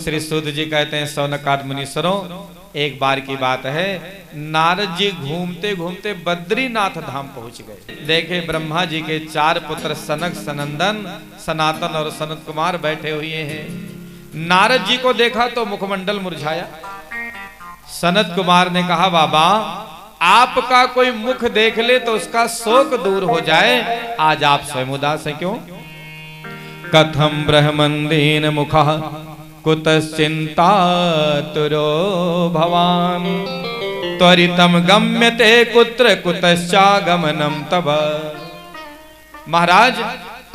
श्री सूत जी कहते हैं सौनकाद मुनीश्वरों, एक बार की बात है, नारद जी घूमते घूमते बद्रीनाथ धाम पहुंच गए। देखे ब्रह्मा जी के 4 पुत्र सनक, सनंदन, सनातन और सनत कुमार बैठे हुए हैं। नारद जी को देखा तो मुखमंडल मुरझाया। सनत कुमार ने कहा, बाबा आपका कोई मुख देख ले तो उसका शोक दूर हो जाए, आज आप स्वयं उदास हैं क्यों? कथम ब्रह्मंदीन मुखः कुतश्चिंतातुरो भवान त्वरितम गम्यते कुत्र कुतश्चागमनम तब। महाराज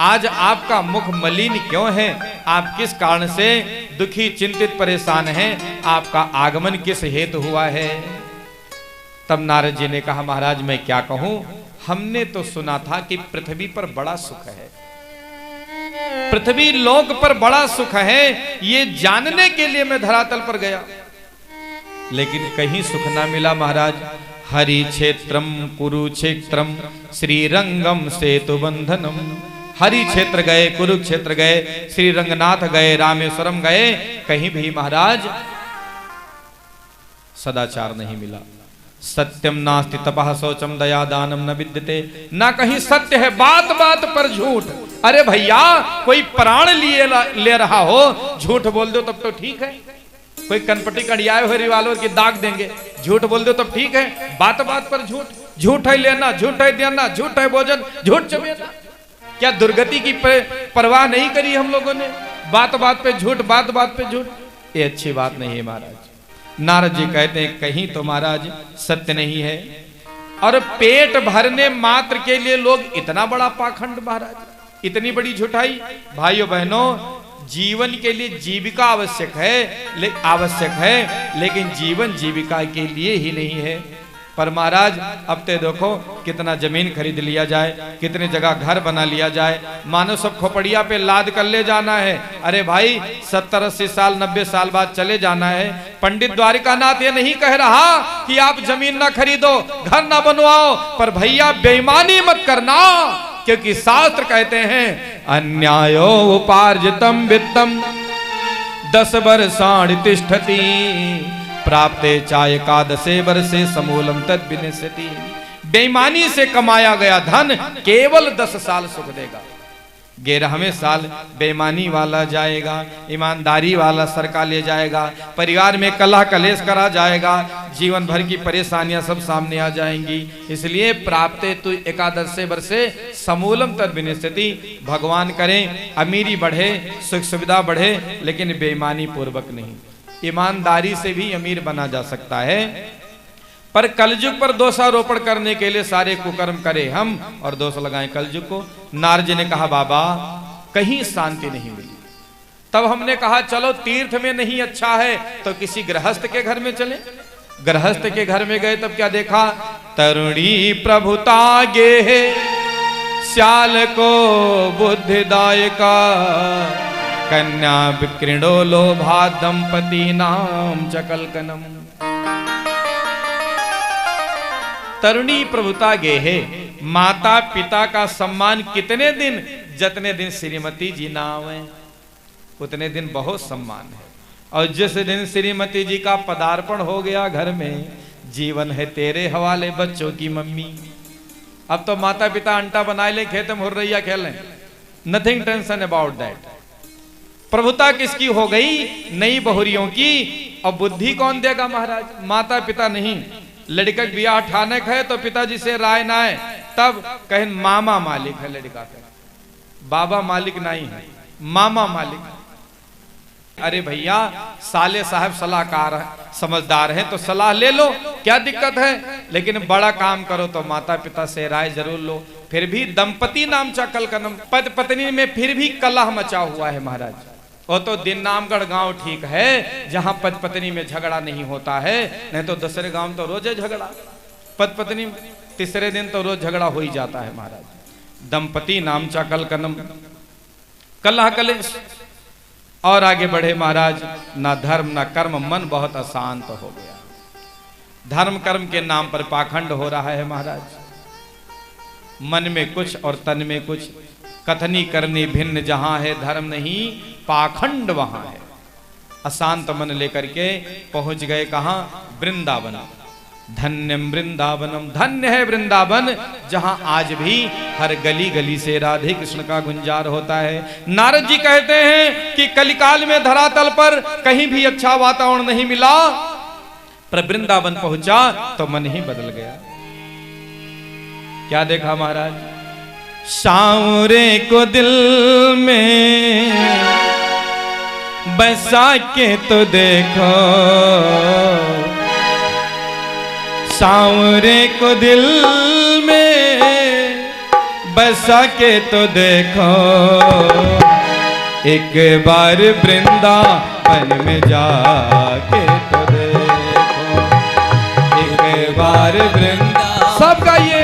आज आपका मुख मलिन क्यों है? आप किस कारण से दुखी, चिंतित, परेशान हैं? आपका आगमन किस हेतु हुआ है? तब नारद जी ने कहा, महाराज मैं क्या कहूं, हमने तो सुना था कि पृथ्वी पर बड़ा सुख है, पृथ्वी लोक पर बड़ा सुख है, ये जानने के लिए मैं धरातल पर गया, लेकिन कहीं सुख ना मिला महाराज। हरि क्षेत्रम कुरुक्षेत्रम श्रीरंगम सेतु बंधनम। हरि क्षेत्र गए, कुरुक्षेत्र गए, श्री रंगनाथ गए, रामेश्वरम गए, कहीं भी महाराज सदाचार नहीं मिला। सत्यम नास्ति तपः शौचम दया दानम न विद्यते। ना कहीं सत्य है, बात बात पर झूठ। अरे भैया कोई प्राण ले रहा हो, झूठ बोल दो तब तो ठीक है। कोई कनपटी कड़ियाए हुए रिवाल्वर की दाग देंगे, झूठ बोल दो तब ठीक है। बात बात पर झूठ, झूठ है लेना, झूठ है देना, झूठ है भोजन, झूठ चबेना। क्या दुर्गति की परवाह नहीं करी हम लोगों ने? बात बात पे झूठ, बात बात पे झूठ, ये अच्छी बात नहीं है महाराज। नारद जी कहते हैं कहीं तो महाराज सत्य नहीं है। और पेट भरने मात्र के लिए लोग इतना बड़ा पाखंड महाराज, इतनी बड़ी झूठाई। भाइयों बहनों, जीवन के लिए जीविका आवश्यक है, लेकिन जीवन जीविका के लिए ही नहीं है। पर महाराज अब तो देखो कितना जमीन खरीद लिया जाए, कितनी जगह घर बना लिया जाए, मानो सब खोपड़िया पे लाद कर ले जाना है। अरे भाई 70-80 साल 90 साल बाद चले जाना है। पंडित द्वारिकानाथ ये नहीं कह रहा कि आप जमीन ना खरीदो, घर ना बनवाओ, पर भैया बेईमानी मत करना, क्योंकि शास्त्र कहते हैं अन्यायो उपार्जितम वित्तम 10 वर्षाणि तिष्ठति प्राप्ते चाय एकादशे वर्षे समूलम तद विनश्यति। बेईमानी से कमाया गया धन केवल 10 साल सुख देगा, 11वें साल बेईमानी वाला जाएगा, ईमानदारी वाला सरका ले जाएगा, परिवार में कलह कलेश करा जाएगा, जीवन भर की परेशानियां सब सामने आ जाएंगी। इसलिए प्राप्ते तु एकादशे वर्षे समूलम तद विनश्यति। भगवान करें अमीरी बढ़े, सुख सुविधा बढ़े, लेकिन बेईमानी पूर्वक नहीं। ईमानदारी से भी अमीर बना जा सकता है, पर कलयुग पर दोषारोपण करने के लिए सारे कुकर्म करे हम और दोष लगाएं कलयुग को। नारद जी ने कहा, बाबा कहीं शांति नहीं मिली। तब हमने कहा चलो तीर्थ में नहीं अच्छा है तो किसी गृहस्थ के घर में चले। गृहस्थ के घर में गए तब क्या देखा? तरुणी प्रभुता गे श्याल को बुद्धिदायका कन्या विक्रीणो लोभा दंपति नाम चकलकनम। तरुणी प्रभुता गेहे, माता पिता का सम्मान कितने दिन? जितने दिन श्रीमती जी ना आवे उतने दिन बहुत सम्मान है। और जिस दिन श्रीमती जी का पदार्पण हो गया घर में, जीवन है तेरे हवाले बच्चों की मम्मी। अब तो माता पिता अंटा बनाए ले, खेत में हुर्रैया खेलें, नथिंग टेंशन अबाउट दैट। प्रभुता किसकी हो गई? नई बहुरियों की। और बुद्धि कौन देगा महाराज? माता पिता नहीं। लड़का ब्याह ठाने है तो पिताजी से राय ना है, तब कहें मामा मालिक है लड़का का, बाबा मालिक नहीं है, मामा मालिक है। अरे भैया साले साहब सलाहकार है, समझदार हैं तो सलाह ले लो, क्या दिक्कत है? लेकिन बड़ा काम करो तो माता पिता से राय जरूर लो। फिर भी दंपति नाम चकलकनम, पति पत्नी में फिर भी कलह मचा हुआ है महाराज। वो तो दिन्नामगढ़ गांव ठीक है जहां पति पत्नी में झगड़ा नहीं होता है, नहीं तो दूसरे गांव तो रोज झगड़ा, पति पत्नी तीसरे दिन तो रोज झगड़ा हो ही जाता है महाराज। दंपति नाम चकलकनम, कलह कलेश। और आगे बढ़े महाराज, ना धर्म ना कर्म, मन बहुत अशांत हो गया। धर्म कर्म के नाम पर पाखंड हो रहा है महाराज। मन में कुछ और तन में कुछ, कथनी करनी भिन्न जहां है धर्म नहीं, पाखंड वहां है। अशांत मन लेकर के पहुंच गए कहां? वृंदावन। धन्यम वृंदावनम, धन्य है वृंदावन, जहां आज भी हर गली गली से राधे कृष्ण का गुंजार होता है। नारद जी कहते हैं कि कलिकाल में धरातल पर कहीं भी अच्छा वातावरण नहीं मिला, पर वृंदावन पहुंचा तो मन ही बदल गया। क्या देखा महाराज? सांवरे को दिल में बसा के तो देखो, सांवरे को दिल में बसा के तो देखो, एक बार वृंदावन में जाके तो देखो, एक बार वृंदावन सब गाइए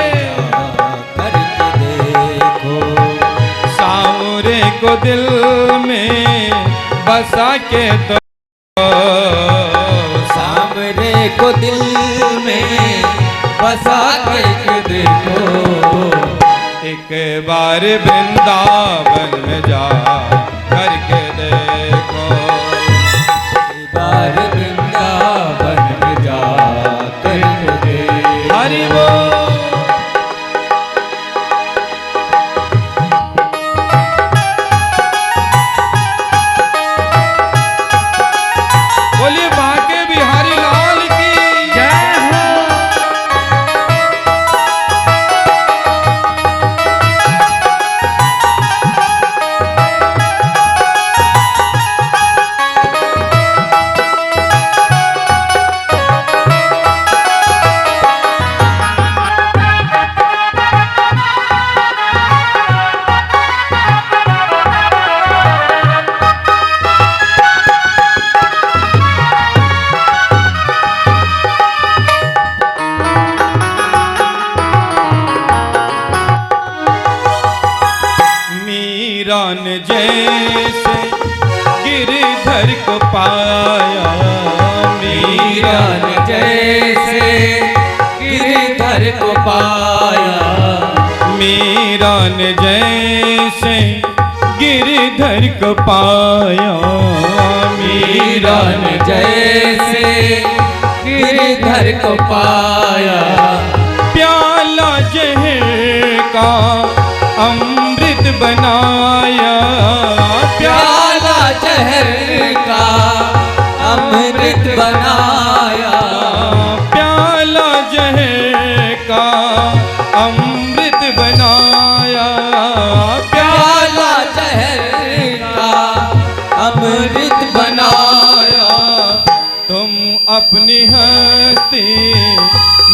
करके देखो। सांवरे को दिल में बसा के तो, सांवरे को दिल में बसा के देखो, एक बार वृंदावन में जा करके देखो, एक बार वृंदावन में जा करके देखो। हरि बोल। बोलिए बांके बिहारी लाल की जय हो। मीरान जैसे गिरधर को पाया, मीरान जैसे गिरधर को पाया, मीरान जैसे गिरधर को पाया, मीरान जैसे गिरधर को पाया, प्याला जहर का अमृत बनाया, प्याला जहर का अमृत बनाया, प्याला जहर का अमृत बनाया, प्याला जहर का अमृत बनाया। तुम अपनी हस्ती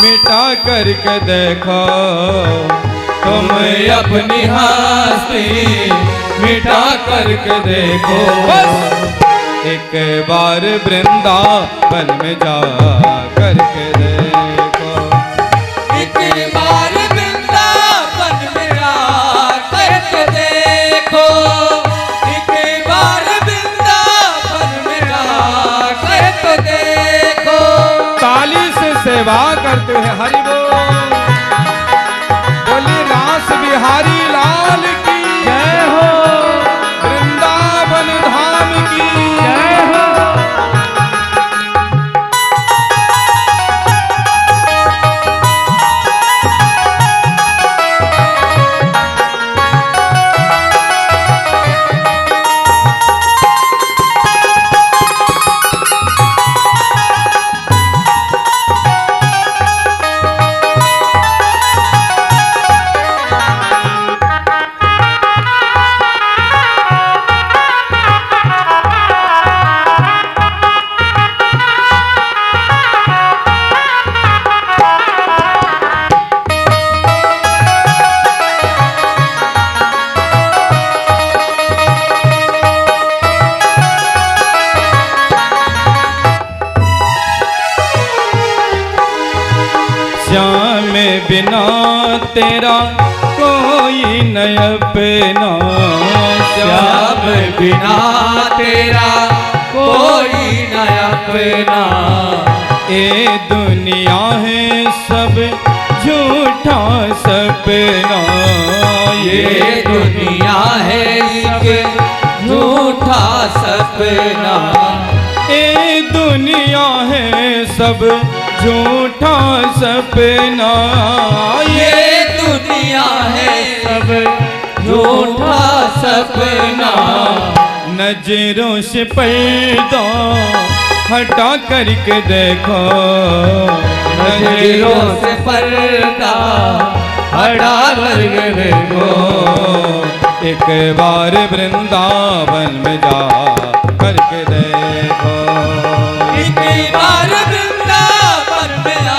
मिटा करके देखो, तुम अपनी हस्ती मिटा करके देखो, एक बार वृंदावन में जा करके देखो, एक बार वृंदावन में आ करके देखो, एक बार वृंदावन में आ करके देखो। ताली से सेवा करते हैं। हरि बोल। बोली रास बिहारी लाल की जय हो, वृंदावन धाम की जय हो। श्याम बिना तेरा कोई न अपना, श्याम बिना तेरा कोई न अपना, ये दुनिया है सब झूठा सपना, ये दुनिया है एक झूठा सपना, दुनिया है सब झूठा सपना, ये दुनिया है सब झूठा सपना। नजरों से पर्दा हटा करके देखो, नजरों से पर्दा हटा करके देखो। एक बार वृंदावन में जा करके देखो, एक बार वृंदावन में आ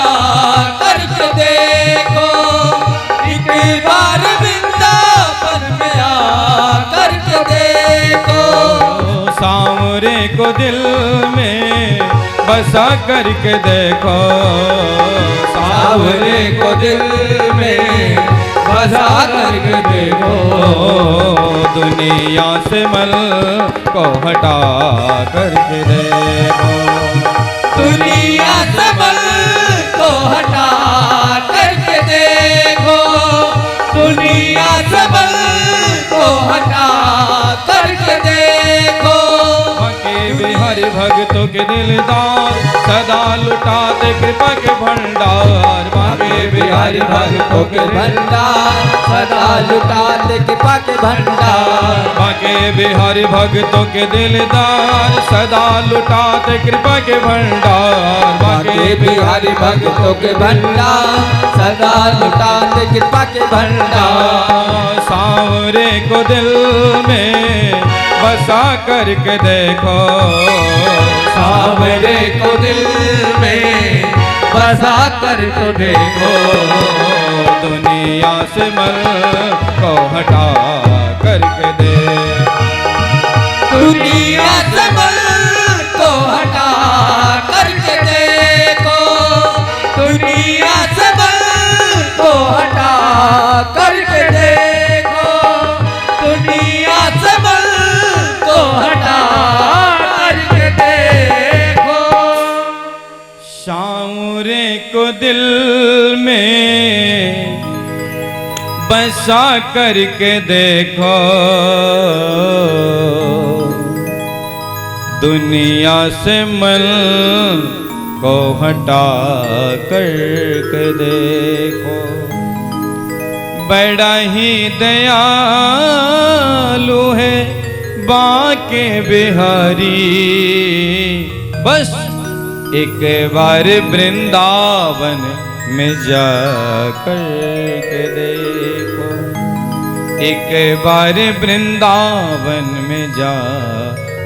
करके देखो, एक बार वृंदावन में आ करके देखो। सांवरे को दिल में बसा करके देखो, सांवरे को दिल में बसा करके देखो। दुनिया से मल को हटा करके देखो, दुनिया से मल को हटा करके देखो, दुनिया से मल को हटा करके देखो। बाके बिहारी भक्तों के दिलदार सदा लुटाते कृपा के भंडार, बाके बिहारी भक्तों के भंडार सदा लुटाते कृपा के भंडार। बाके बिहारी भक्तों के दिलदार सदा लुटाते कृपा के भंडार, बाके बिहारी भक्तों के भंडार सदा लुटाते कृपा के भंडार। सांवरे को दिल में बसा करके देखो, सांवरे को दिल में बसा कर तो देखो। दुनिया से मल को हटा करके देखो, दुनिया से मल को हटा करके देखो, दुनिया से मल को हटा करके देखो, दुनिया से मल को हटा करके देखो। सांवरे को दिल में बसा करके देखो, दुनिया से मल को हटा करके देखो। बड़ा ही दयालु है बाके बिहारी, बस एक बार वृंदावन में जा करके देखो, एक बार वृंदावन में जा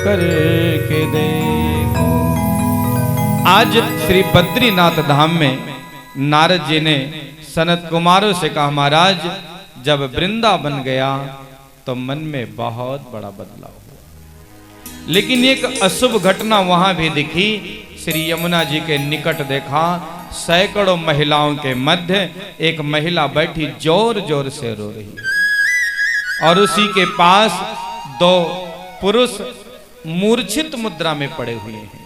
करके देखो। आज श्री बद्रीनाथ धाम में नारद जी ने सनत कुमारों से कहा, महाराज जब वृंदावन गया तो मन में बहुत बड़ा बदलाव हुआ, लेकिन एक अशुभ घटना वहां भी दिखी। श्री यमुना जी के निकट देखा, सैकड़ों महिलाओं के मध्य एक महिला बैठी जोर जोर से रो रही है और उसी के पास दो पुरुष मूर्छित मुद्रा में पड़े हुए हैं।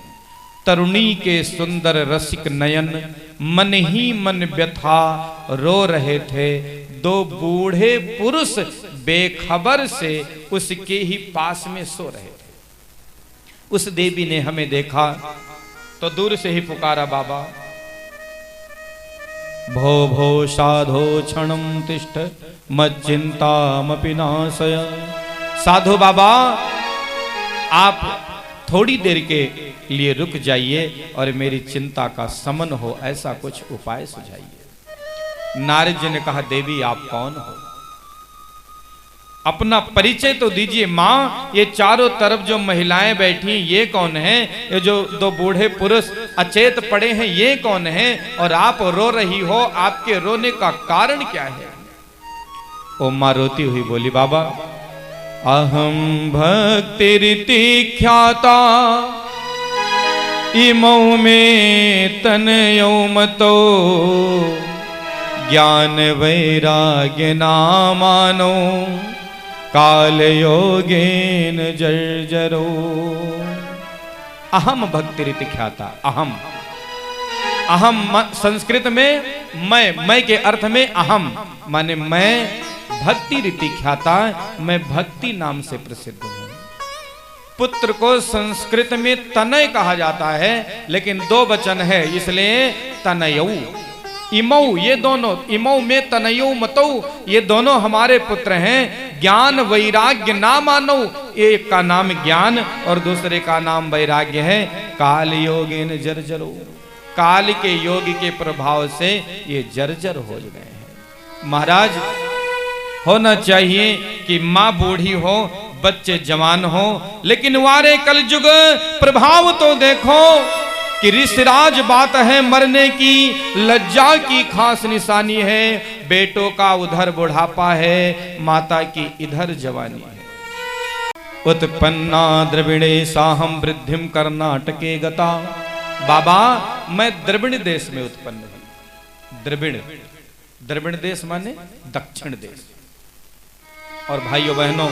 तरुणी के सुंदर रसिक नयन मन ही मन व्यथा रो रहे थे। दो बूढ़े पुरुष बेखबर से उसके ही पास में सो रहे थे। उस देवी ने हमें देखा तो दूर से ही पुकारा, बाबा भो भो साधो क्षणम तिष्ठ मच्चिंतामपि नाशय। साधु बाबा आप थोड़ी देर के लिए रुक जाइए और मेरी चिंता का शमन हो, ऐसा कुछ उपाय सुझाइए। नारद जी ने कहा, देवी आप कौन हो, अपना परिचय तो दीजिए। माँ ये चारों तरफ जो महिलाएं बैठी ये कौन है, ये जो दो बूढ़े पुरुष अचेत पड़े हैं ये कौन है, और आप रो रही हो, आपके रोने का कारण क्या है। ओ माँ रोती हुई बोली, बाबा अहम भक्ति रीति ख्याता इमौ में तनयो मतो ज्ञान वैराग्य नामानो काल योगेन जर्जरो। अहम भक्ति रीति ख्याता। अहम अहम संस्कृत में मैं के अर्थ में अहम माने मैं, भक्ति रीति ख्याता मैं भक्ति नाम से प्रसिद्ध हूं। पुत्र को संस्कृत में तनय कहा जाता है, लेकिन दो वचन है इसलिए तनयऊ। इमऊ, ये दोनों, इमऊ में तनयऊ मतऊ, ये दोनों हमारे पुत्र हैं। ज्ञान वैराग्य ना मानो, एक का नाम ज्ञान और दूसरे का नाम वैराग्य है। काल योगेन जर्जरो, काल के योग के प्रभाव से ये जर्जर हो गए हैं। महाराज, होना चाहिए कि माँ बूढ़ी हो, बच्चे जवान हो, लेकिन वारे कलयुग प्रभाव तो देखो कि ऋषिराज बात है मरने की, लज्जा की खास निशानी है। बेटों का उधर बुढ़ापा है, माता की इधर जवानी है। उत्पन्ना द्रविड़े साहम वृद्धिम कर्नाटके गता। बाबा, मैं द्रविड़ देश में उत्पन्न हुई। द्रविड़, द्रविड़ देश माने दक्षिण देश। और भाइयों बहनों,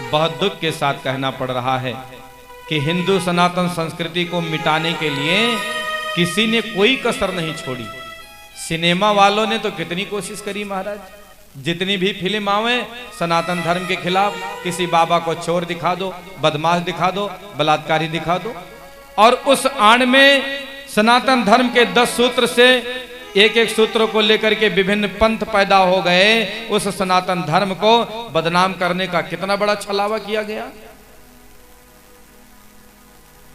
बहुत दुख के साथ कहना पड़ रहा है कि हिंदू सनातन संस्कृति को मिटाने के लिए किसी ने कोई कसर नहीं छोड़ी। सिनेमा वालों ने तो कितनी कोशिश करी महाराज, जितनी भी फिल्म आवे सनातन धर्म के खिलाफ, किसी बाबा को चोर दिखा दो, बदमाश दिखा दो, बलात्कारी दिखा दो, और उस आड़ में सनातन धर्म के 10 सूत्र से एक एक सूत्रों को लेकर के विभिन्न पंथ पैदा हो गए। उस सनातन धर्म को बदनाम करने का कितना बड़ा छलावा किया गया।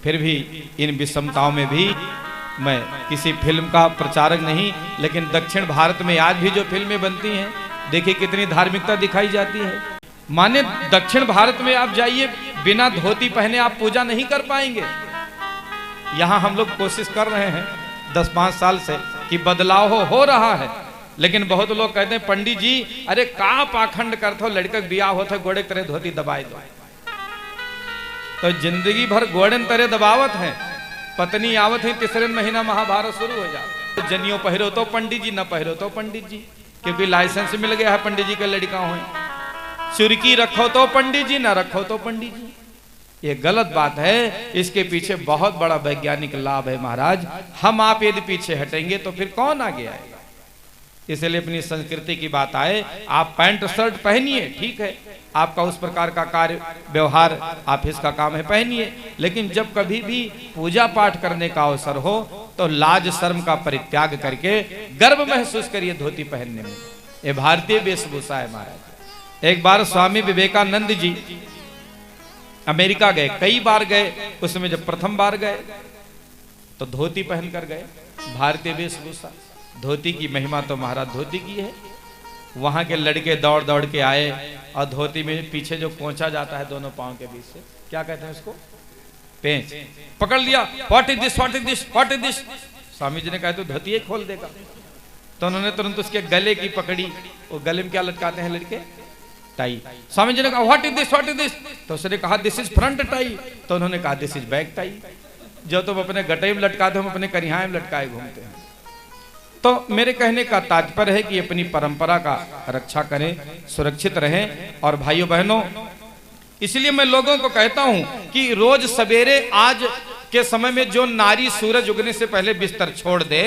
फिर भी इन विषमताओं में भी मैं किसी फिल्म का प्रचारक नहीं, लेकिन दक्षिण भारत में आज भी जो फिल्में बनती हैं, देखिए कितनी धार्मिकता दिखाई जाती है। माने दक्षिण भारत में आप जाइए, बिना धोती पहने आप पूजा नहीं कर पाएंगे। यहां हम लोग कोशिश कर रहे हैं 10-5 साल से कि बदलाव हो रहा है, लेकिन बहुत लोग कहते हैं पंडित जी अरे का पाखंड करते हो, लड़का बियाह होता है गोड़े तरह धोती दबाए दो। तो जिंदगी भर गोड़न तरह दबावत है, पत्नी आवत है, तीसरे महीना महाभारत शुरू हो जाता। जनियो पहरो तो पंडित जी, न पहरो तो पंडित जी, क्योंकि लाइसेंस मिल गया है पंडित जी के लड़का हो। चुरकी रखो तो पंडित जी, न रखो तो पंडित जी। ये गलत बात है। इसके पीछे बहुत बड़ा वैज्ञानिक लाभ है महाराज। हम आप यदि पीछे हटेंगे तो फिर कौन आगे आएगा। इसलिए अपनी संस्कृति की बात आए, आप पैंट शर्ट पहनिए, ठीक है, आपका उस प्रकार का कार्य व्यवहार ऑफिस का काम है, पहनिए, लेकिन जब कभी भी पूजा पाठ करने का अवसर हो तो लाज शर्म का परित्याग करके गर्व महसूस करिए धोती पहनने में। ये भारतीय वेशभूषा है महाराज। एक बार स्वामी विवेकानंद जी अमेरिका गए, कई बार गए, उसमें जब प्रथम बार गए तो धोती पहनकर गए, भारतीय वेशभूषा। धोती की महिमा तो महाराज धोती की है। वहां के लड़के दौड़ दौड़ के आए और धोती में पीछे जो कोंचा जाता है दोनों पांव के बीच से, क्या कहते हैं उसको, पेंच, पकड़ लिया। What is this, what is this, what is this. Swami ji ने कहा तो धोती ही खोल देगा। तो उन्होंने तुरंत उसके गले की पकड़ी। वो गले में क्या लटकाते हैं लड़के, टाई। स्वामी जी ने कहा what is this, what is this. तो उसने कहा दिस इज फ्रंट टाई। तो उन्होंने कहा दिस इज बैक टाई। जो तुम अपने गटे में लटकाते हो, हम अपने करिहाए में लटकाए घूमते हैं। तो मेरे कहने का तात्पर्य है कि अपनी परंपरा का रक्षा करें, सुरक्षित रहें। और भाइयों बहनों, इसलिए मैं लोगों को कहता हूं कि रोज सवेरे आज के समय में जो नारी सूरज उगने से पहले बिस्तर छोड़ दे,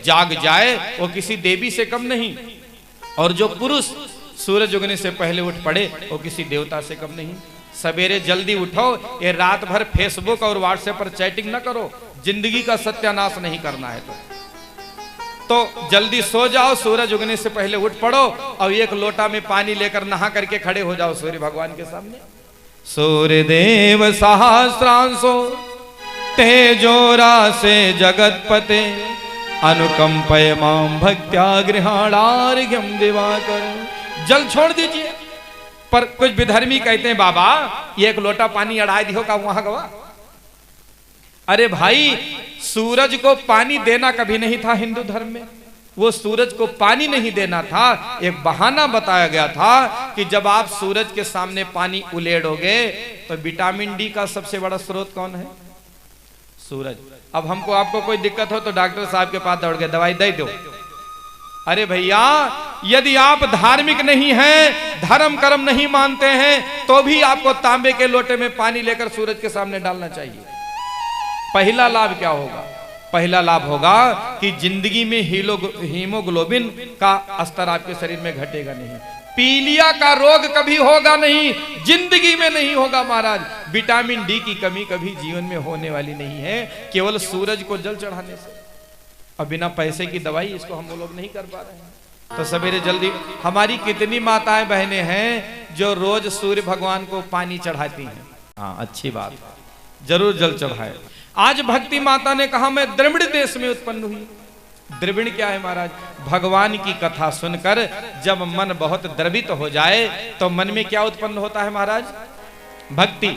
जाग जाए, वो किसी देवी से कम नहीं। और जो पुरुष सूरज उगने से पहले उठ पड़े, वो किसी देवता से कम नहीं। सवेरे जल्दी उठो, ये रात भर फेसबुक और व्हाट्सएप पर चैटिंग न करो, जिंदगी का सत्यानाश नहीं करना है। तो जल्दी सो जाओ, सूरज उगने से पहले उठ पड़ो और एक लोटा में पानी लेकर नहा करके खड़े हो जाओ सूर्य भगवान के सामने। सूर्य देव सहस्रांशो तेजोरा से जगतपते अनुकंपय माम भक्त्या गृहाणार्घ्यम दिवाकर। जल छोड़ दीजिए। पर कुछ विधर्मी कहते हैं बाबा ये एक लोटा पानी अढ़ाई दियो का वहां गवा। अरे भाई, सूरज को पानी देना कभी नहीं था हिंदू धर्म में। वो सूरज को पानी नहीं देना था, एक बहाना बताया गया था कि जब आप सूरज के सामने पानी उलेड़ोगे तो विटामिन डी का सबसे बड़ा स्रोत कौन है, सूरज। अब हमको आपको कोई दिक्कत हो तो डॉक्टर साहब के पास दौड़ के दवाई दे दो। अरे भैया, यदि आप धार्मिक नहीं हैं, धर्म कर्म नहीं मानते हैं, तो भी आपको तांबे के लोटे में पानी लेकर सूरज के सामने डालना चाहिए। पहला लाभ क्या होगा? पहला लाभ होगा कि जिंदगी में हीमोग्लोबिन का स्तर आपके शरीर में घटेगा नहीं। पीलिया का रोग कभी होगा नहीं, जिंदगी में नहीं होगा महाराज। विटामिन डी की कमी कभी जीवन में होने वाली नहीं है, केवल सूरज को जल चढ़ाने से। और बिना पैसे की दवाई इसको हम लोग नहीं कर पा रहे हैं। तो सवेरे जल्दी, हमारी कितनी माताएं बहनें हैं जो रोज सूर्य भगवान को पानी चढ़ाती हैं। हाँ, अच्छी बात, जरूर जल चढ़ाए। आज भक्ति माता ने कहा मैं द्रविड़ देश में उत्पन्न हुई। द्रविड़ क्या है महाराज? भगवान की कथा सुनकर जब मन बहुत द्रवित हो जाए तो मन में क्या उत्पन्न होता है महाराज? भक्ति।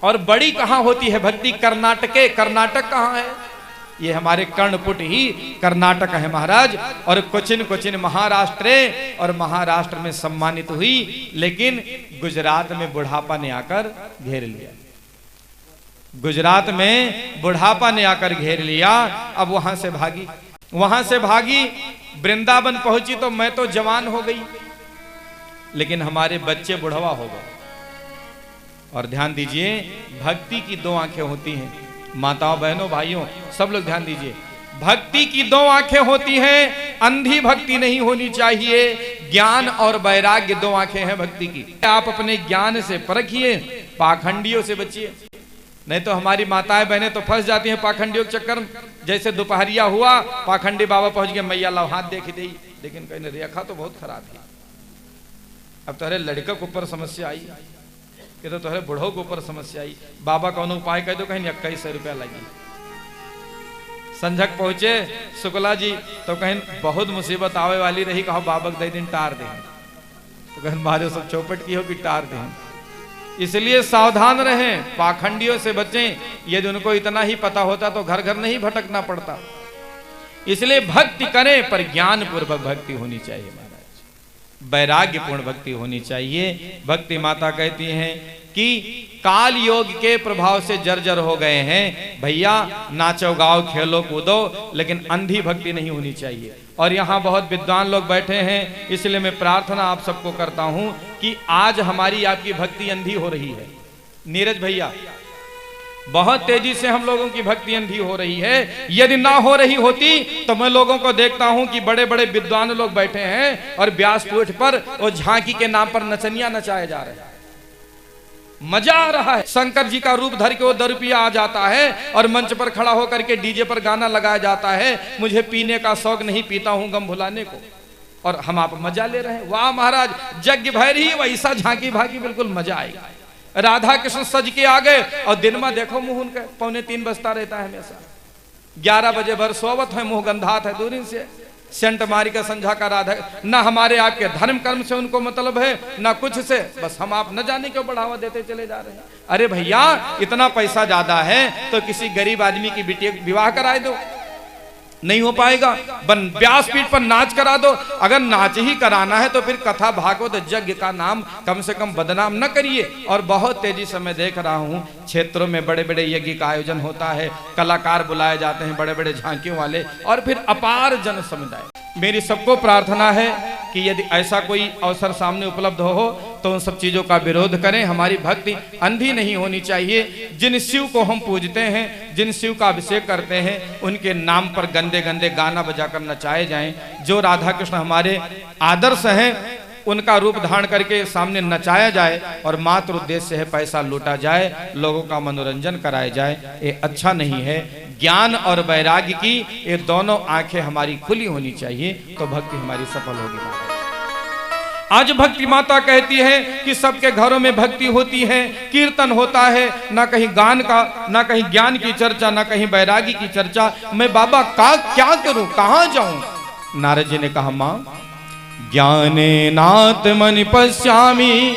और बड़ी कहां होती है भक्ति? कर्नाटके। कर्नाटक कहां है? ये हमारे कर्णपुट ही कर्नाटक है महाराज। और कोचिन महाराष्ट्र, और महाराष्ट्र में सम्मानित हुई, लेकिन गुजरात में बुढ़ापा ने आकर घेर लिया। गुजरात में बुढ़ापा ने आकर घेर लिया। अब वहां से भागी वृंदावन पहुंची तो मैं तो जवान हो गई, लेकिन हमारे बच्चे बुढ़वा हो गए। और ध्यान दीजिए, भक्ति की दो आंखें होती हैं। माताओं, बहनों, भाइयों, सब लोग ध्यान दीजिए, भक्ति की दो आंखें होती हैं। अंधी भक्ति नहीं होनी चाहिए। ज्ञान और वैराग्य दो आंखें हैं भक्ति की। आप अपने ज्ञान से परखिए, पाखंडियों से बचिए। नहीं तो हमारी माताएं बहनें तो फंस जाती हैं पाखंडियों के चक्कर में। जैसे दोपहरिया हुआ, पाखंडी बाबा पहुंच गए, मैया लाओ हाथ देख दे, लेकिन कहने रेखा तो बहुत खराब है। अब तुम्हारे लड़का के ऊपर समस्या आई, कि तो तुम्हारे बुढ़ो के ऊपर समस्या आई, बाबा कौन उपाय कह दो, कहीं 2100 रुपया लगी। संझक पहुंचे शुक्ला जी तो कहीं बहुत मुसीबत आवे वाली रही, कहो बाबा दे दिन टार दे, तो कहीं मारे सब चौपट की हो कि टार दे। इसलिए सावधान रहें, पाखंडियों से बचें। यदि उनको इतना ही पता होता तो घर घर नहीं भटकना पड़ता। इसलिए भक्ति करें, पर ज्ञान पूर्वक भक्ति होनी चाहिए महाराज, वैराग्यपूर्ण भक्ति होनी चाहिए। भक्ति माता कहती हैं कि काल योग के प्रभाव से जर्जर हो गए हैं भैया, नाचो गाओ खेलो कूदो, लेकिन अंधी भक्ति नहीं होनी चाहिए। और यहाँ बहुत विद्वान लोग बैठे हैं, इसलिए मैं प्रार्थना आप सबको करता हूं कि आज हमारी आपकी भक्ति अंधी हो रही है। नीरज भैया, बहुत तेजी से हम लोगों की भक्ति अंधी हो रही है। यदि ना हो रही होती तो मैं लोगों को देखता हूं कि बड़े बड़े विद्वान लोग बैठे हैं और व्यासपीठ पर वो झांकी के नाम पर नचनिया नचाए जा रहे हैं। मजा आ रहा है। शंकर जी का रूप धर के वो दरुपिया आ जाता है और मंच पर खड़ा होकर के डीजे पर गाना लगाया जाता है, मुझे पीने का शौक नहीं, पीता हूं गम भुलाने को, और हम आप मजा ले रहे हैं। वाह महाराज, यज्ञ भैर ही वैसा झांकी भागी, बिल्कुल मजा आएगा। राधा कृष्ण सज के आ गए और दिन में देखो मुंह उनका 2:45 बजता रहता है हमेशा। 11 बजे भर सोवत है, मुंह गंधात है दूरी से, सेंट मारी का संझा का राधा। ना हमारे आपके धर्म कर्म से उनको मतलब है, ना कुछ से, बस हम आप न जाने क्यों बढ़ावा देते चले जा रहे हैं। अरे भैया, इतना पैसा ज्यादा है तो किसी गरीब आदमी की बेटी विवाह कराए दो, नहीं हो पाएगा। व्यासपीठ पर नाच करा दो। अगर नाच ही कराना है तो फिर कथा भागवत यज्ञ का नाम कम से कम बदनाम न करिए। और बहुत तेजी से मैं देख रहा हूं क्षेत्रों में बड़े बड़े यज्ञ का आयोजन होता है, कलाकार बुलाए जाते हैं, बड़े बड़े झांकियों वाले, और फिर अपार जन समुदाय। मेरी सबको प्रार्थना है कि यदि ऐसा कोई अवसर सामने उपलब्ध हो तो उन सब चीजों का विरोध करें। हमारी भक्ति अंधी नहीं होनी चाहिए। जिन शिव को हम पूजते हैं, जिन शिव का अभिषेक करते हैं, उनके नाम पर गंदे गंदे गाना बजाकर नचाए जाएं। जो राधा कृष्ण हमारे आदर्श हैं, उनका रूप धारण करके सामने नचाया जाए और मात्र उद्देश्य है पैसा लूटा जाए, लोगों का मनोरंजन कराया जाए, ये अच्छा नहीं है। ज्ञान और वैराग्य की ये दोनों आंखें हमारी खुली होनी चाहिए, तो भक्ति हमारी सफल होगी। आज भक्ति माता कहती है कि सबके घरों में भक्ति होती है, कीर्तन होता है, ना कहीं गान का, ना कहीं ज्ञान की चर्चा, ना कहीं वैराग्य की चर्चा। मैं बाबा का क्या करूं, कहां जाऊं? नारद जी ने कहा, मां ज्ञानेनात्मनि पश्यामि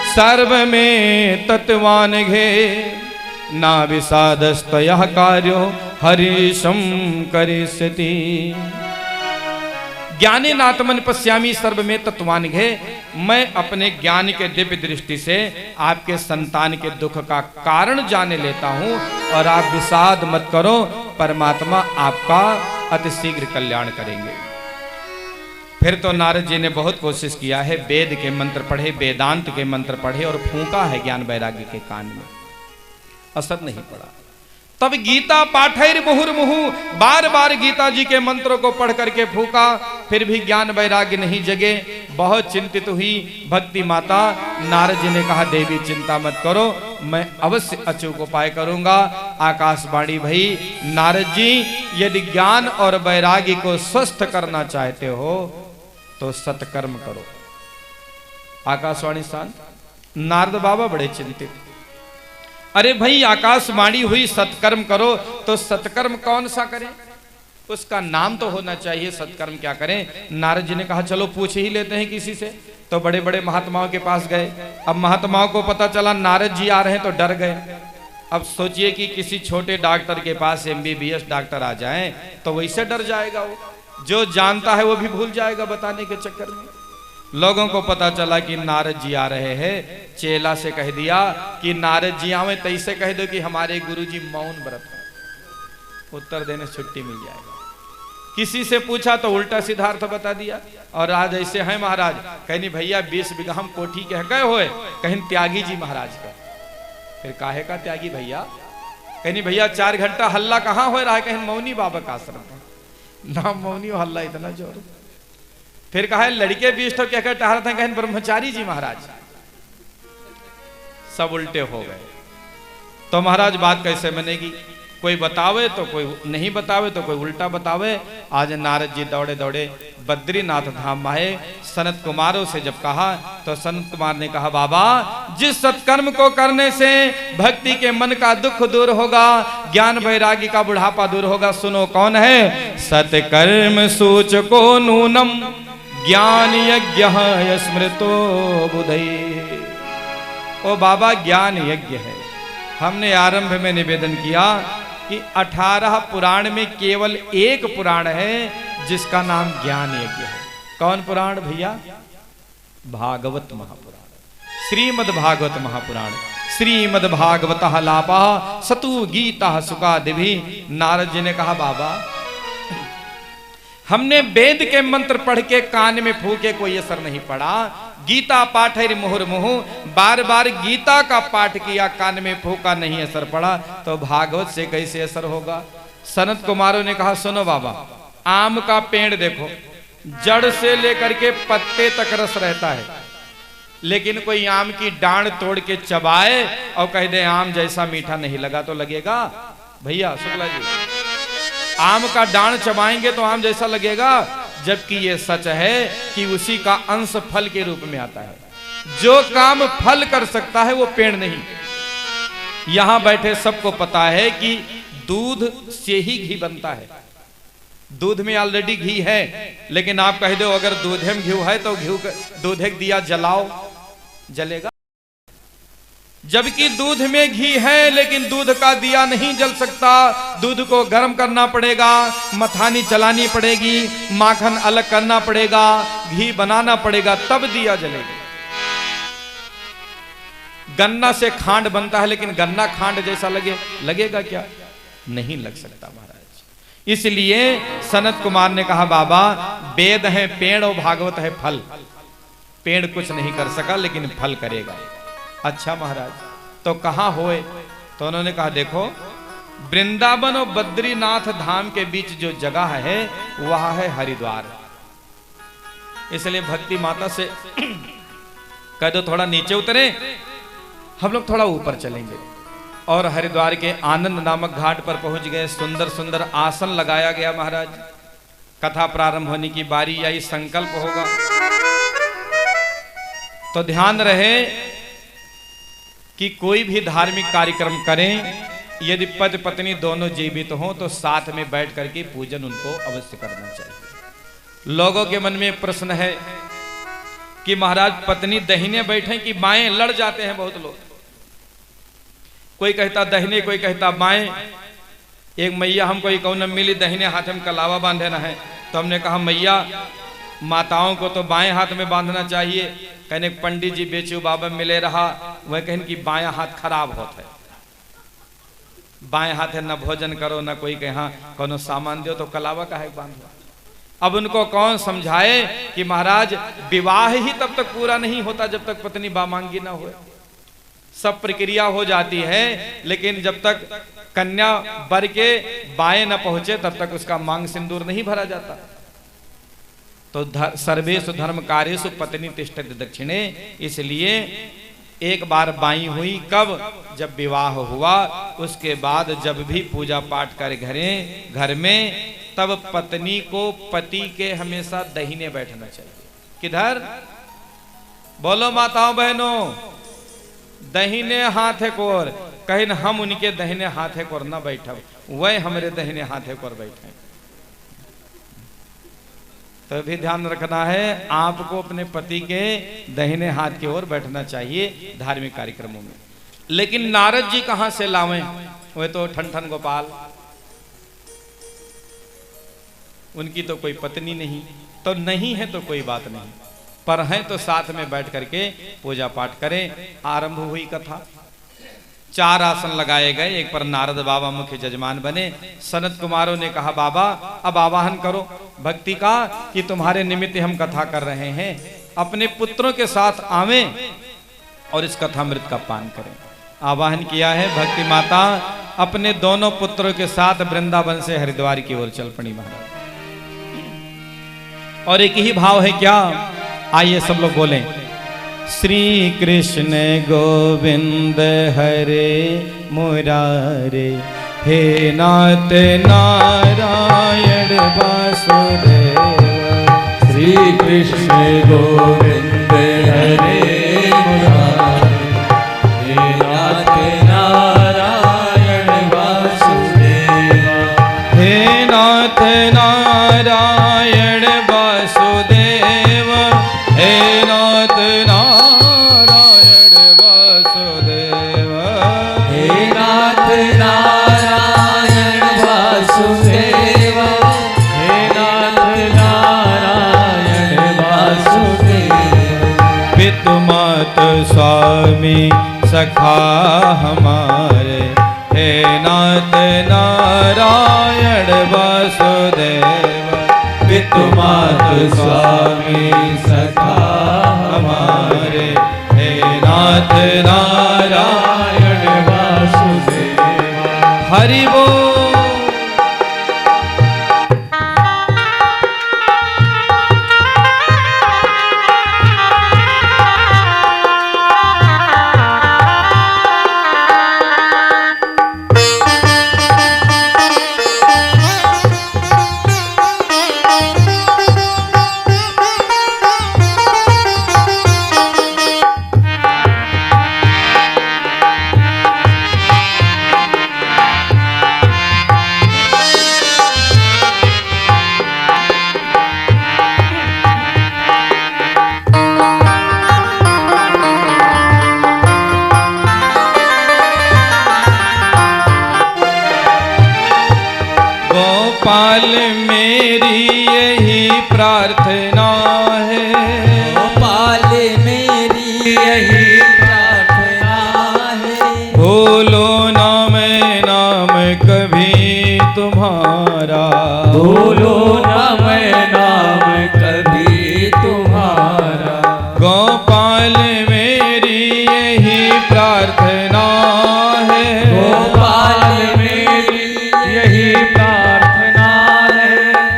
सर्व में तत्वान घे, ना विषादस्तयः कार्यो हरीशं करिष्यति। ज्ञानेनात्मनि पश्यामि सर्व में तत्वान घे, मैं अपने ज्ञान के दिव्य दृष्टि से आपके संतान के दुख का कारण जाने लेता हूं, और आप विषाद मत करो, परमात्मा आपका अतिशीघ्र कल्याण करेंगे। फिर तो नारद जी ने बहुत कोशिश किया है, वेद के मंत्र पढ़े, वेदांत के मंत्र पढ़े, और फूंका है ज्ञान वैराग्य के कान में, असर नहीं पड़ा। तब गीता पाठैर मुहुर्मुहु, बार बार गीता जी के मंत्रों को पढ़ करके फूंका, फिर भी ज्ञान वैराग्य नहीं जगे। बहुत चिंतित हुई भक्ति माता। नारद जी ने कहा देवी चिंता मत करो, मैं अवश्य अचूक उपाय करूंगा। आकाशवाणी भई, नारद जी यदि ज्ञान और वैराग्य को स्वस्थ करना चाहते हो तो सत्कर्म करो। आकाशवाणी शांत। नारद बाबा बड़े चिंतित। अरे भाई आकाशवाणी हुई सत्कर्म करो, तो सत्कर्म कौन सा करें? उसका नाम तो होना चाहिए, सत्कर्म क्या करें? नारद जी ने कहा चलो पूछ ही लेते हैं किसी से। तो बड़े बड़े महात्माओं के पास गए। अब महात्माओं को पता चला नारद जी आ रहे हैं तो डर गए। अब सोचिए कि किसी छोटे डॉक्टर के पास MBBS डॉक्टर आ जाएं तो वैसे डर जाएगा, वो जो जानता है वो भी भूल जाएगा बताने के चक्कर में। लोगों को पता चला कि नारद जी आ रहे हैं। चेला से कह दिया कि नारद जी आवे तो इसे कह दो कि हमारे गुरुजी मौन व्रत है, उत्तर देने छुट्टी मिल जाएगा। किसी से पूछा तो उल्टा सिद्धार्थ बता दिया। और आज ऐसे हैं महाराज, कहीं भैया 20 बीघा हम कोठी कह गए होए, कहीं त्यागी जी महाराज का। फिर काहे का त्यागी भैया? कहीं भैया 4 घंटा हल्ला कहाँ हो रहा है? कहीं मौनी बाबा का आश्रम ना, मौनी हल्ला इतना जोर। फिर कहा लड़के 20 तो क्या कहता रहे थे, कहीं ब्रह्मचारी जी महाराज। सब उल्टे हो गए। तो महाराज बात कैसे बनेगी? कोई बतावे तो कोई नहीं बतावे तो कोई उल्टा बतावे। आज नारद जी दौड़े दौड़े बद्रीनाथ धाम आए। सनत कुमारों से जब कहा तो सनत कुमार ने कहा बाबा जिस सत्कर्म को करने से भक्ति के मन का दुख दूर होगा, ज्ञान वैराग्य का बुढ़ापा दूर होगा, सुनो कौन है? सत्कर्म सूचको नूनम ज्ञान यज्ञ स्मृतो बुधई। ओ बाबा ज्ञान यज्ञ है। हमने आरंभ में निवेदन किया कि 18 पुराण में केवल एक पुराण है जिसका नाम ज्ञान यज्ञ है। कौन पुराण भैया? भागवत महापुराण, श्रीमद् भागवत महापुराण। श्रीमद् भागवत लापा सतु गीता सुकादिभि। नारद जी ने कहा बाबा हमने वेद के मंत्र पढ़ के कान में फूके कोई असर नहीं पड़ा। गीता पाठ है मुहुर्मुहु, बार बार गीता का पाठ किया, कान में फूका, नहीं असर पड़ा, तो भागवत से कैसे असर होगा? सनत कुमारों ने कहा सुनो बाबा, आम का पेड़ देखो, जड़ से लेकर के पत्ते तक रस रहता है, लेकिन कोई आम की डांड तोड़ के चबाए और कह दे आम जैसा मीठा नहीं लगा तो लगेगा? भैया शुक्ला जी, आम का डांड चबाएंगे तो आम जैसा लगेगा? जबकि ये सच है कि उसी का अंश फल के रूप में आता है। जो काम फल कर सकता है वो पेड़ नहीं। यहां बैठे सबको पता है कि दूध से ही घी बनता है। दूध में ऑलरेडी घी है, लेकिन आप कह दो अगर दूध में घी है तो दूध दिया जलाओ, जलेगा? जबकि दूध में घी है लेकिन दूध का दिया नहीं जल सकता। दूध को गर्म करना पड़ेगा, मथानी चलानी पड़ेगी, माखन अलग करना पड़ेगा, घी बनाना पड़ेगा, तब दिया जलेगा। गन्ना से खांड बनता है, लेकिन गन्ना खांड जैसा लगेगा क्या? नहीं लग सकता महाराज। इसलिए सनत कुमार ने कहा बाबा वेद है पेड़ और भागवत है फल। पेड़ कुछ नहीं कर सका लेकिन फल करेगा। अच्छा महाराज तो कहां होए? तो उन्होंने कहा देखो वृंदावन और बद्रीनाथ धाम के बीच जो जगह है वह है हरिद्वार। इसलिए भक्ति माता से कह दो थोड़ा नीचे उतरे, हम लोग थोड़ा ऊपर चलेंगे। और हरिद्वार के आनंद नामक घाट पर पहुंच गए। सुंदर सुंदर आसन लगाया गया महाराज। कथा प्रारंभ होने की बारी आई, संकल्प होगा तो ध्यान रहे कि कोई भी धार्मिक कार्यक्रम करें, यदि पति पत्नी दोनों जीवित हों तो साथ में बैठ करके पूजन उनको अवश्य करना चाहिए। लोगों के मन में प्रश्न है कि महाराज पत्नी दाहिने बैठे कि बाएं? लड़ जाते हैं बहुत लोग। कोई कहता दाहिने, कोई कहता बाएं। एक मैया हमको एक कौन मिली, दाहिने हाथ में कलावा बांधना है, तो हमने कहा मैया माताओं को तो बाएं हाथ में बांधना चाहिए। कहने पंडित जी बेचू बाबा मिले रहा, वह कहने कि बाएं हाथ खराब होता है, बाएं हाथ है न भोजन करो न कोई कहा कोनो सामान दो, तो कलावा का है बांधो। अब उनको कौन समझाए कि महाराज विवाह ही तब तक पूरा नहीं होता जब तक पत्नी बामांगी ना हो। सब प्रक्रिया हो जाती है, लेकिन जब तक कन्या वर के बाएं न पहुंचे तब तक उसका मांग सिंदूर नहीं भरा जाता। तो सर्वेषु धर्म कार्येषु पत्नी तिष्ठति दक्षिणे, इसलिए एक बार बाई हुई कब, जब विवाह हुआ, उसके बाद जब भी पूजा पाठ करे घर में, तब पत्नी को पति के हमेशा दाहिने बैठना चाहिए। किधर बोलो माताओं बहनों, दाहिने हाथे को ओर, कहीं हम उनके दाहिने हाथे को न बैठब, वह हमारे दाहिने हाथे को बैठे। तो भी ध्यान रखना है, आपको अपने पति के दाहिने हाथ की ओर बैठना चाहिए धार्मिक कार्यक्रमों में। लेकिन नारद जी कहां से लावें, वे तो ठन गोपाल, उनकी तो कोई पत्नी नहीं, तो नहीं है तो कोई बात नहीं, पर हैं तो साथ में बैठ करके पूजा पाठ करें। आरंभ हुई कथा, 4 आसन लगाए गए, एक पर नारद बाबा मुख्य जजमान बने। सनत कुमारों ने कहा बाबा अब आवाहन करो भक्ति का, कि तुम्हारे निमित्त हम कथा कर रहे हैं, अपने पुत्रों के साथ आवें और इस कथामृत का पान करें। आवाहन किया है, भक्ति माता अपने दोनों पुत्रों के साथ वृंदावन से हरिद्वार की ओर चल पड़ी महाराज। और एक ही भाव है क्या, आइए सब लोग बोलें, श्री कृष्ण गोविंद हरे मुरारे, हे नाथ नारायण वासुदेव। श्री कृष्ण गोविंद हरे मुरारे, हे नाथ नारायण वासुदेव। हे नाथ नारायण वासुदेव, हे नाथ नारायण वासुदेव। हे नाथ नारायण वासुदेव, हे नाथ नारायण वासुदेव। पितु मात स्वामी सखा हमारे, हे नाथ नारायण वासुदेव। पितु मात स्वामी सखा हमारे, हे नाथ नारायण वासुदेव। हरि बोल। गोपाल मेरी यही प्रार्थना है, गोपाल मेरी यही प्रार्थना है। भूलो ना मैं नाम कभी तुम्हारा, भूलो ना मैं नाम कभी तुम्हारा। गोपाल मेरी यही प्रार्थना है, गोपाल मेरी यही प्रार्थना है।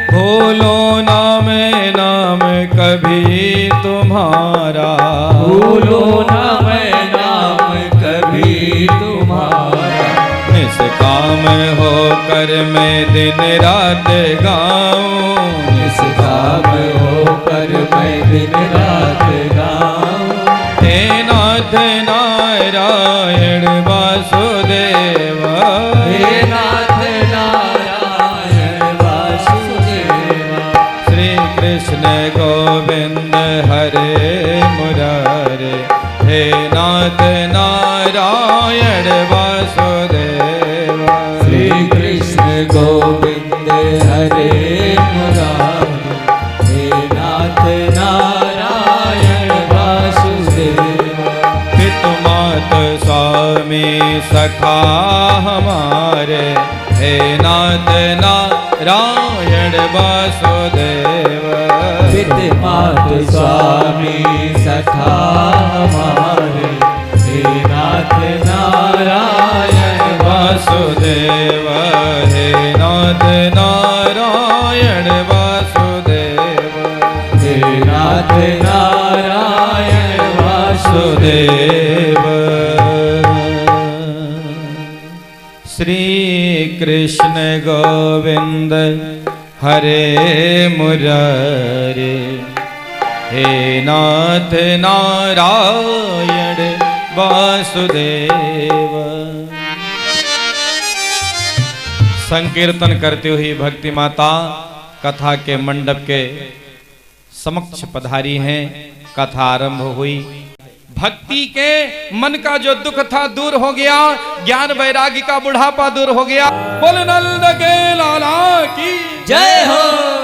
भूलो ना मैं नाम कभी तुम्हारा, भूलो ना मैं नाम कभी तुम्हारा। निष्काम होकर मैं दिन रात गाऊं, निष्काम होकर मैं दिन रात गाऊं। हे नाथ नारायण वासुदेव, हे नाथ नारायण वासुदेव। श्री कृष्ण गोविंद हरे मुरारे, हे नाथ नारायण वासुदेव। श्री कृष्ण गोविंद हरे मुरारे, हे नाथ नारायण वासुदेव। पितु मात स्वामी सखा हमारे, हे नाथ नारायण वासुदेव। पितु मात स्वामी सखा हमारे, हे नाथ नारायण वासुदेव, हे नाथ नारायण वासुदेव। वासुदेव। श्री कृष्ण गोविंद हरे मुरारे, हे नाथ नारायण वासुदेव। संकीर्तन करते हुए भक्ति माता कथा के मंडप के समक्ष पधारी हैं। कथा आरंभ हुई। भक्ति के मन का जो दुख था दूर हो गया, ज्ञान वैराग्य का बुढ़ापा दूर हो गया। बोल नंद के लाला की जय हो।